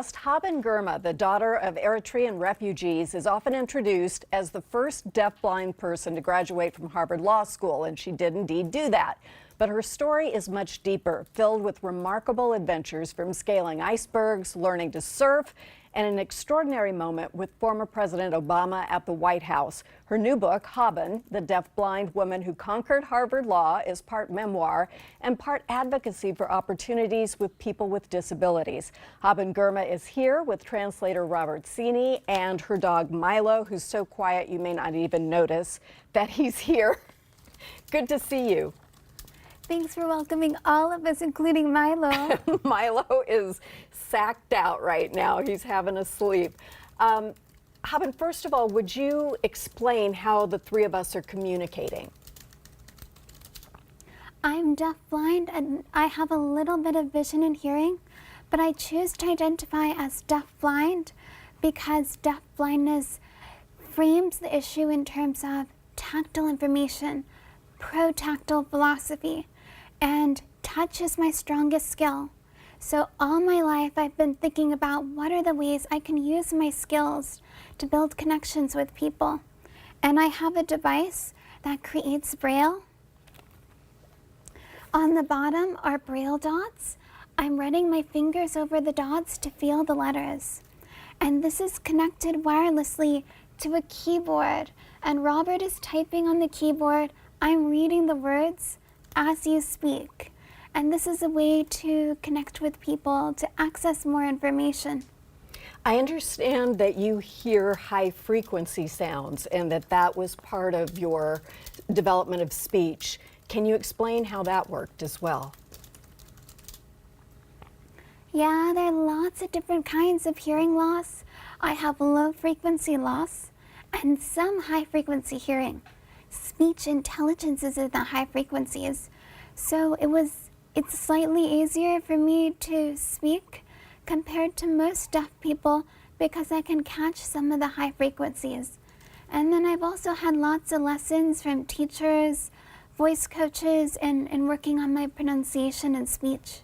Haben Girma, the daughter of Eritrean refugees, is often introduced as the first deafblind person to graduate from Harvard Law School, and she did indeed do that. But her story is much deeper, filled with remarkable adventures from scaling icebergs, learning to surf, and an extraordinary moment with former President Obama at the White House. Her new book, Haben, The Deafblind Woman Who Conquered Harvard Law, is part memoir and part advocacy for opportunities with people with disabilities. Haben Girma is here with translator Robert Sini and her dog Milo, who's so quiet you may not even notice that he's here. Good to see you. Thanks for welcoming all of us, including Milo. Milo is sacked out right now. He's having a sleep. Haben, first of all, would you explain how the three of us are communicating? I'm deafblind and I have a little bit of vision and hearing, but I choose to identify as deafblind because deafblindness frames the issue in terms of tactile information, pro-tactile philosophy, and touch is my strongest skill. So all my life I've been thinking about what are the ways I can use my skills to build connections with people. And I have a device that creates Braille. On the bottom are Braille dots. I'm running my fingers over the dots to feel the letters. And this is connected wirelessly to a keyboard. And Robert is typing on the keyboard. I'm reading the words as you speak. And this is a way to connect with people, to access more information. I understand that you hear high frequency sounds and that was part of your development of speech. Can you explain how that worked as well? Yeah, there are lots of different kinds of hearing loss. I have low frequency loss and some high frequency hearing. Speech intelligence is in the high frequencies. So it's slightly easier for me to speak compared to most deaf people because I can catch some of the high frequencies. And then I've also had lots of lessons from teachers, voice coaches, and working on my pronunciation and speech.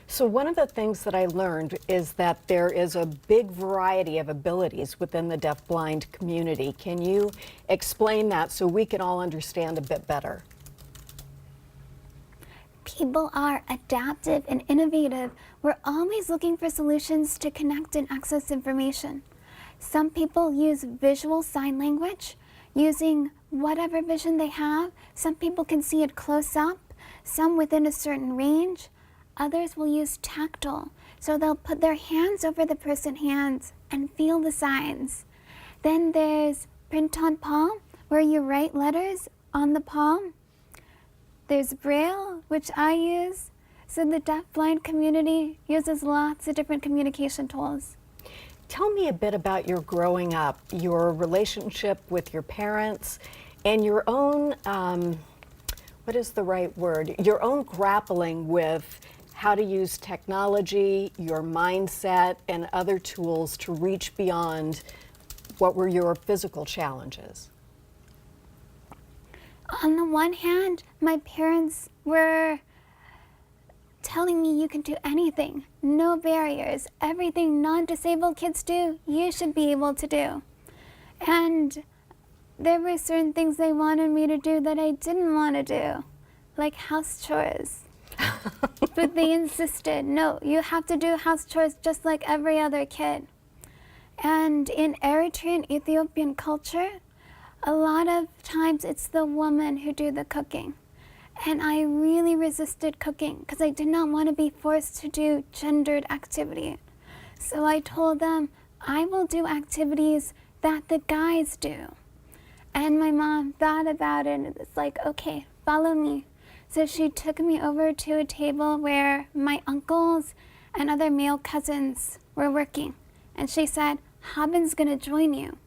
So one of the things that I learned is that there is a big variety of abilities within the deafblind community. Can you explain that so we can all understand a bit better? People are adaptive and innovative. We're always looking for solutions to connect and access information. Some people use visual sign language, using whatever vision they have. Some people can see it close up, some within a certain range. Others will use tactile, so they'll put their hands over the person's hands and feel the signs. Then there's print on palm, where you write letters on the palm. There's Braille, which I use. So the deafblind community uses lots of different communication tools. Tell me a bit about your growing up, your relationship with your parents, and your own, what is the right word? Your own grappling with how to use technology, your mindset, and other tools to reach beyond what were your physical challenges. On the one hand, my parents were telling me you can do anything, no barriers, everything non-disabled kids do, you should be able to do. And there were certain things they wanted me to do that I didn't want to do, like house chores. But they insisted, no, you have to do house chores just like every other kid. And in Eritrean Ethiopian culture, a lot of times it's the woman who do the cooking. And I really resisted cooking because I did not want to be forced to do gendered activity. So I told them, I will do activities that the guys do. And my mom thought about it and it's like, okay, follow me. So she took me over to a table where my uncles and other male cousins were working. And she said, Haben's gonna join you.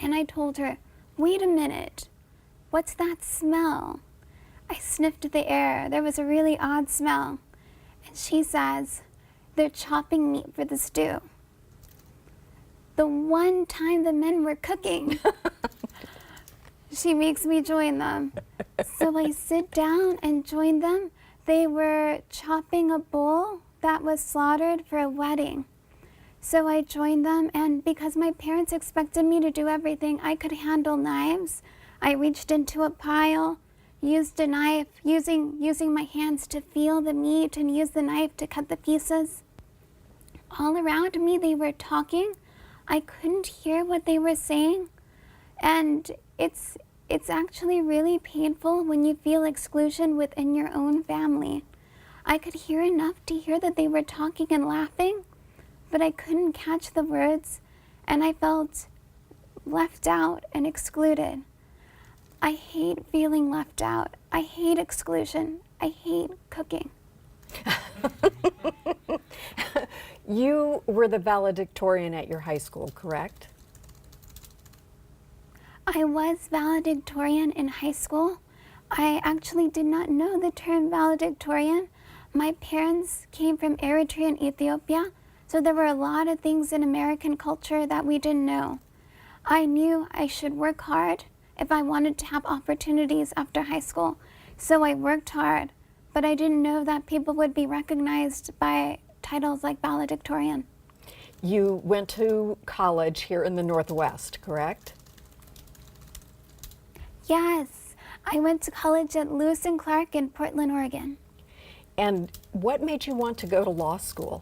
And I told her, wait a minute, what's that smell? I sniffed the air. There was a really odd smell. And she says, they're chopping meat for the stew. The one time the men were cooking, she makes me join them. So I sit down and join them. They were chopping a bull that was slaughtered for a wedding. So I joined them, and because my parents expected me to do everything, I could handle knives. I reached into a pile, used a knife, using my hands to feel the meat and use the knife to cut the pieces. All around me, they were talking. I couldn't hear what they were saying. And it's actually really painful when you feel exclusion within your own family. I could hear enough to hear that they were talking and laughing, but I couldn't catch the words, and I felt left out and excluded. I hate feeling left out. I hate exclusion. I hate cooking. You were the valedictorian at your high school, correct? I was valedictorian in high school. I actually did not know the term valedictorian. My parents came from Eritrea and Ethiopia, so there were a lot of things in American culture that we didn't know. I knew I should work hard if I wanted to have opportunities after high school, so I worked hard, but I didn't know that people would be recognized by titles like valedictorian. You went to college here in the Northwest, correct? Yes, I went to college at Lewis and Clark in Portland, Oregon. And what made you want to go to law school?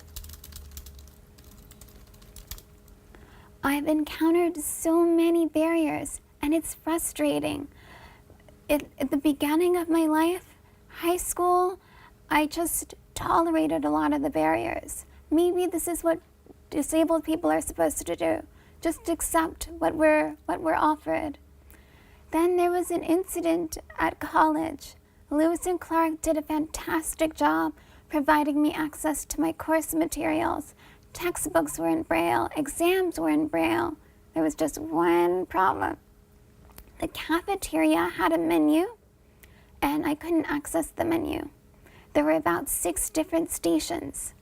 I've encountered so many barriers, and it's frustrating. At the beginning of my life, high school, I just tolerated a lot of the barriers. Maybe this is what disabled people are supposed to do, just accept what we're offered. Then there was an incident at college. Lewis and Clark did a fantastic job providing me access to my course materials. Textbooks were in Braille, exams were in Braille. There was just one problem. The cafeteria had a menu, and I couldn't access the menu. There were about 6 different stations.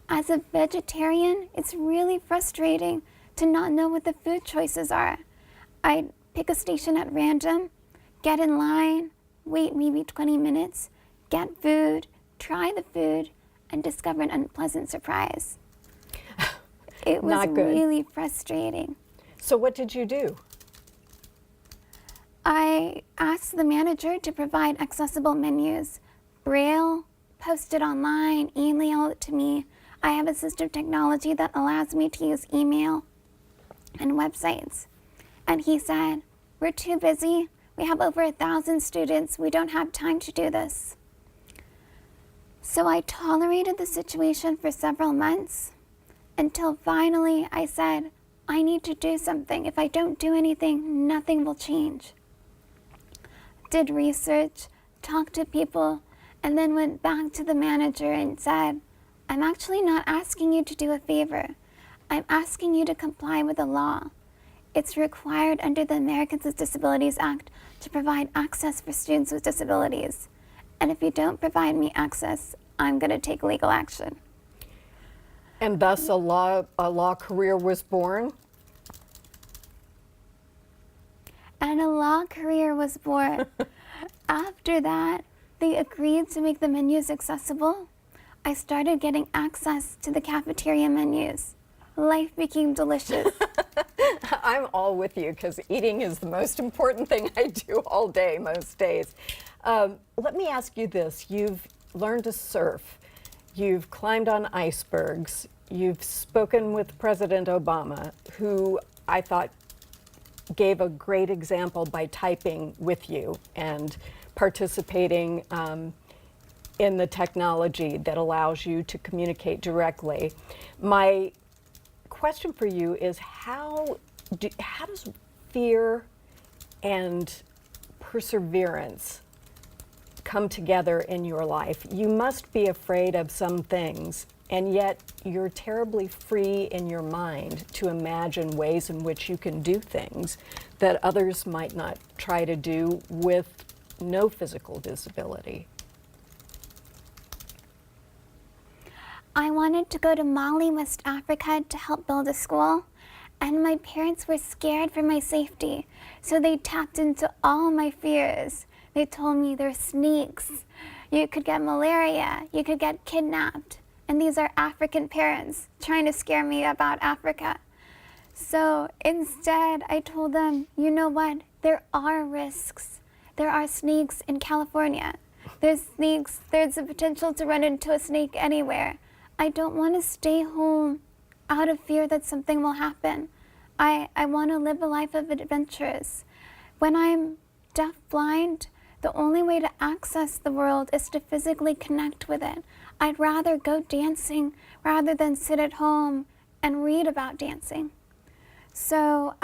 As a vegetarian, it's really frustrating to not know what the food choices are. I'd pick a station at random, get in line, wait maybe 20 minutes, get food, try the food, and discover an unpleasant surprise. It was Not good. really frustrating. So what did you do? I asked the manager to provide accessible menus, Braille, post it online, email it to me. I have assistive technology that allows me to use email and websites. And he said, "We're too busy. We have over 1,000 students. We don't have time to do this." So I tolerated the situation for several months until finally I said, I need to do something. If I don't do anything, nothing will change. Did research, talked to people, and then went back to the manager and said, I'm actually not asking you to do a favor. I'm asking you to comply with the law. It's required under the Americans with Disabilities Act to provide access for students with disabilities. And if you don't provide me access, I'm going to take legal action. And thus a law career was born? And a law career was born. After that, they agreed to make the menus accessible. I started getting access to the cafeteria menus. Life became delicious. I'm all with you because eating is the most important thing I do all day, most days. Let me ask you this. You've learned to surf. You've climbed on icebergs. You've spoken with President Obama, who I thought gave a great example by typing with you and participating in the technology that allows you to communicate directly. My question for you is how does fear and perseverance come together in your life? You must be afraid of some things, and yet you're terribly free in your mind to imagine ways in which you can do things that others might not try to do with no physical disability. I wanted to go to Mali, West Africa to help build a school, and my parents were scared for my safety, so they tapped into all my fears. They told me there's snakes, you could get malaria, you could get kidnapped. and these are African parents trying to scare me about Africa. So instead, I told them, you know what? There are risks. There are snakes in California. There's snakes. There's the potential to run into a snake anywhere. I don't want to stay home out of fear that something will happen. I want to live a life of adventures. When I'm deafblind, the only way to access the world is to physically connect with it. I'd rather go dancing rather than sit at home and read about dancing. So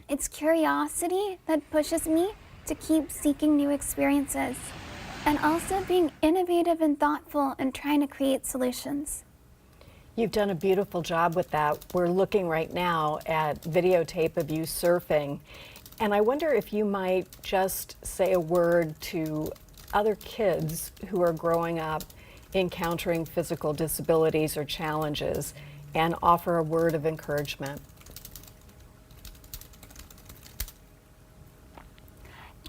it's curiosity that pushes me to keep seeking new experiences, and also being innovative and thoughtful and trying to create solutions. You've done a beautiful job with that. We're looking right now at videotape of you surfing, and I wonder if you might just say a word to other kids who are growing up encountering physical disabilities or challenges and offer a word of encouragement.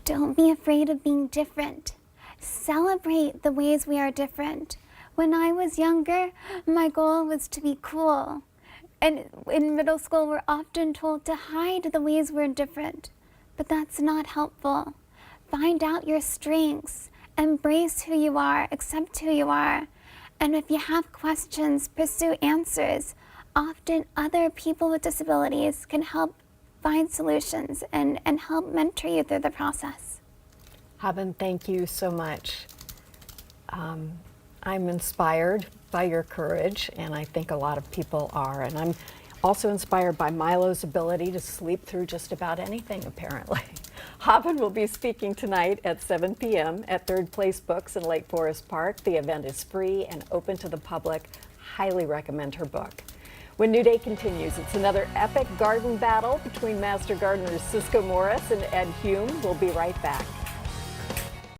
Don't be afraid of being different. Celebrate the ways we are different. When I was younger, my goal was to be cool. And in middle school, we're often told to hide the ways we're different. But that's not helpful. Find out your strengths. Embrace who you are. Accept who you are. And if you have questions, pursue answers. Often other people with disabilities can help find solutions and help mentor you through the process. Haben, thank you so much. I'm inspired by your courage, and I think a lot of people are. And I'm also inspired by Milo's ability to sleep through just about anything, apparently. Haben will be speaking tonight at 7 p.m. at Third Place Books in Lake Forest Park. The event is free and open to the public. Highly recommend her book. When New Day continues, it's another epic garden battle between Master Gardeners Cisco Morris and Ed Hume. We'll be right back.